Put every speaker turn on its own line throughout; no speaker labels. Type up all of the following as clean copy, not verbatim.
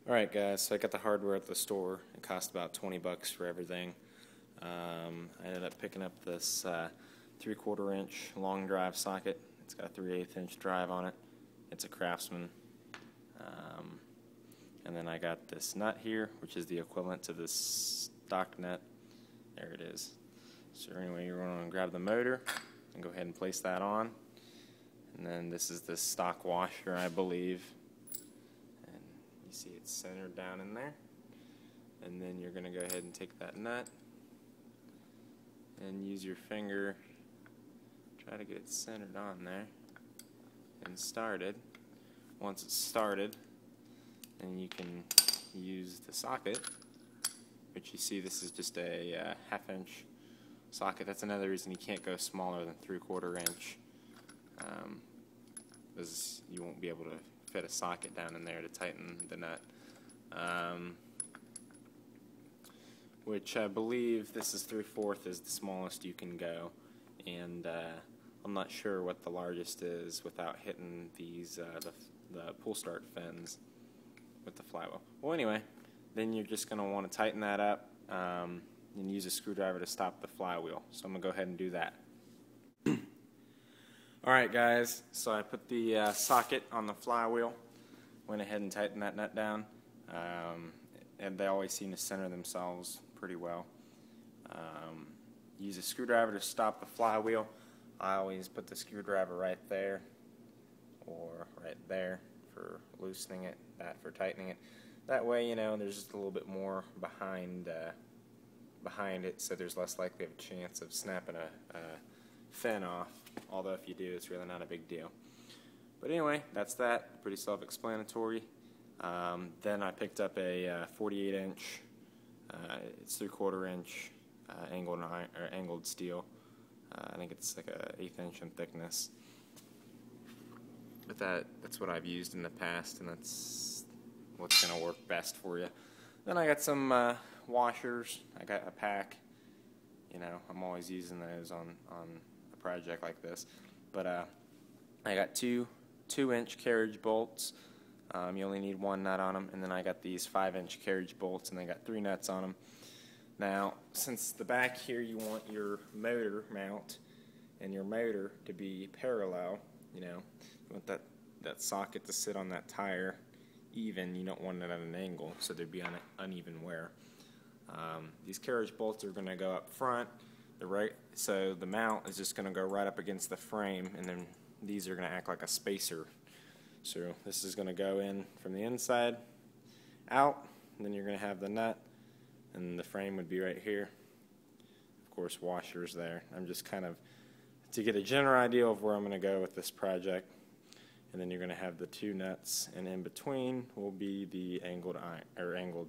Alright guys, so I got the hardware at the store. It cost about 20 bucks for everything. I ended up picking up this 3/4 inch long drive socket. It's got a 3/8 inch drive on it. It's a Craftsman. And then I got this nut here, which is the equivalent to this stock nut. There it is. So anyway, you're going to grab the motor and go ahead and place that on. And then this is the stock washer, I believe. You see it's centered down in there, and then you're going to go ahead and take that nut and use your finger, try to get it centered on there and started. Once it's started, then you can use the socket, which you see this is just a 1/2 inch socket. That's another reason you can't go smaller than 3/4 inch, because you won't be able to fit a socket down in there to tighten the nut, which I believe this is 3/4 is the smallest you can go, and I'm not sure what the largest is without hitting these the pull start fins with the flywheel. Well, anyway, then you're just going to want to tighten that up and use a screwdriver to stop the flywheel. So I'm going to go ahead and do that. Alright guys, so I put the socket on the flywheel, went ahead and tightened that nut down, and they always seem to center themselves pretty well. Use a screwdriver to stop the flywheel. I always put the screwdriver right there or right there for loosening it, that for tightening it. That way, you know, there's just a little bit more behind it, so there's less likely of a chance of snapping a fin off, although if you do, it's really not a big deal. But anyway, that's that. Pretty self-explanatory. Then I picked up a 48 inch, it's 3/4 inch angled steel. I think it's like a 1/8 inch in thickness. But that's what I've used in the past, and that's what's going to work best for you. Then I got some washers. I got a pack. You know, I'm always using those on a project like this. But I got two 2-inch carriage bolts. You only need one nut on them. And then I got these 5-inch carriage bolts, and they got 3 nuts on them. Now, since the back here you want your motor mount and your motor to be parallel, you know, you want that socket to sit on that tire even. You don't want it at an angle, so there'd be uneven wear. These carriage bolts are going to go up front, so the mount is just going to go right up against the frame, and then these are going to act like a spacer. So this is going to go in from the inside out, and then you're going to have the nut, and the frame would be right here. Of course, washers there. I'm just kind of to get a general idea of where I'm going to go with this project. And then you're going to have the 2 nuts, and in between will be the angled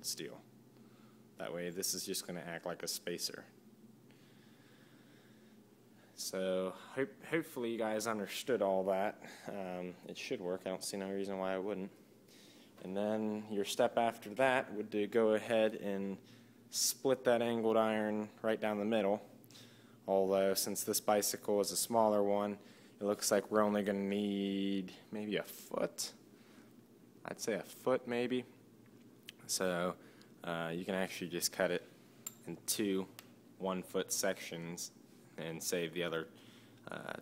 steel. That way, this is just going to act like a spacer. So hopefully you guys understood all that. It should work. I don't see no reason why it wouldn't. And then your step after that would to go ahead and split that angled iron right down the middle. Although since this bicycle is a smaller one, it looks like we're only going to need maybe a foot. I'd say a foot maybe. So you can actually just cut it in 2 1-foot sections and save the other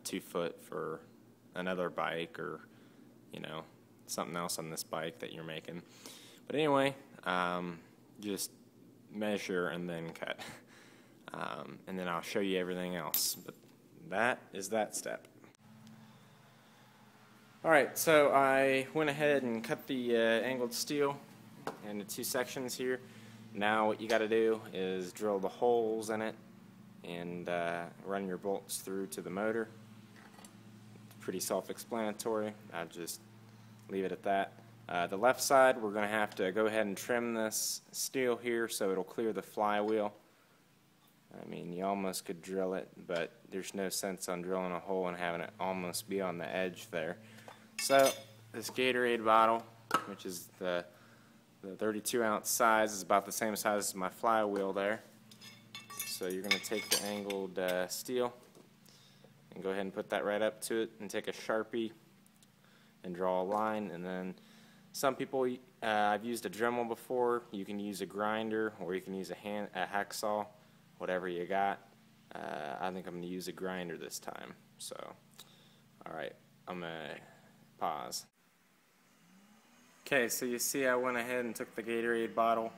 2 foot for another bike, or you know, something else on this bike that you're making. But anyway, just measure and then cut, and then I'll show you everything else. But that is that step. Alright, so I went ahead and cut the angled steel into 2 sections here. Now what you got to do is drill the holes in it and run your bolts through to the motor. It's pretty self-explanatory. I'll just leave it at that. The left side, we're going to have to go ahead and trim this steel here so it'll clear the flywheel. I mean, you almost could drill it, but there's no sense on drilling a hole and having it almost be on the edge there. So this Gatorade bottle, which is the 32-ounce size, is about the same size as my flywheel there. So you're going to take the angled steel and go ahead and put that right up to it, and take a Sharpie and draw a line, and then Some people, I've used a Dremel before. You can use a grinder, or you can use a hacksaw, whatever you got. I think I'm going to use a grinder this time. So, alright, I'm going to pause. Okay, so you see I went ahead and took the Gatorade bottle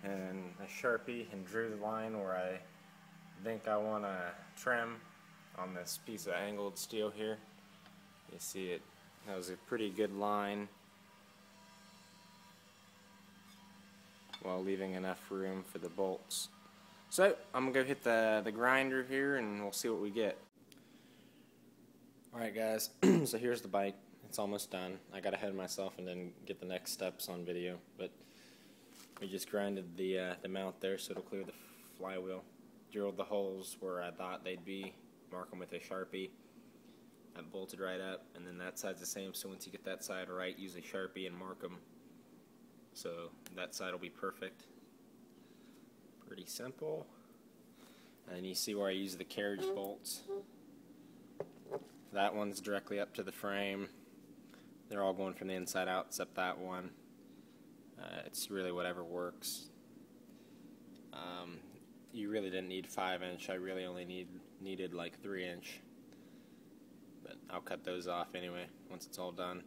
and a Sharpie and drew the line where I think I want to trim on this piece of angled steel here. You see it, that was a pretty good line, while leaving enough room for the bolts. So I'm gonna go hit the grinder here and we'll see what we get. Alright guys, so here's the bike. It's almost done. I got ahead of myself and didn't get the next steps on video, but we just grinded the mount there so it'll clear the flywheel. Drilled the holes where I thought they'd be, mark them with a Sharpie. That bolted right up, and then that side's the same, so once you get that side right, use a Sharpie and mark them. So that side will be perfect. Pretty simple. And you see where I use the carriage bolts. That one's directly up to the frame. They're all going from the inside out except that one. It's really whatever works. You really didn't need 5-inch. I really only needed like 3-inch. But I'll cut those off anyway once it's all done.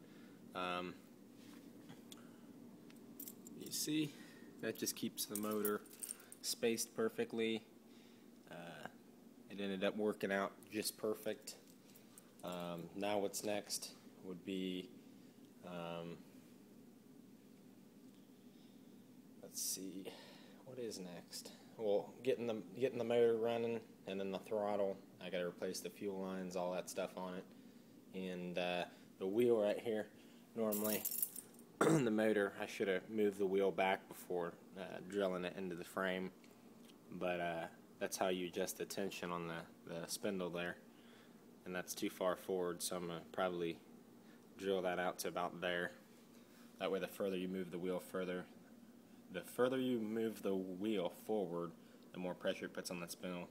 You see, that just keeps the motor spaced perfectly. It ended up working out just perfect. Now what's next would be, let's see, what is next? Well, getting the motor running, and then the throttle. I got to replace the fuel lines, all that stuff on it, and the wheel right here. Normally, the motor, I should have moved the wheel back before drilling it into the frame, but that's how you adjust the tension on the spindle there, and that's too far forward, so I'm going to probably drill that out to about there. That way the further you move the wheel forward, the more pressure it puts on that spindle,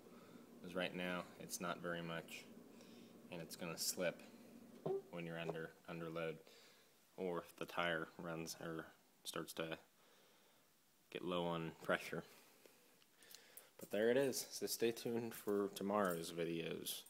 because right now it's not very much, and it's going to slip when you're under load, or if the tire runs or starts to get low on pressure. But there it is. So stay tuned for tomorrow's videos.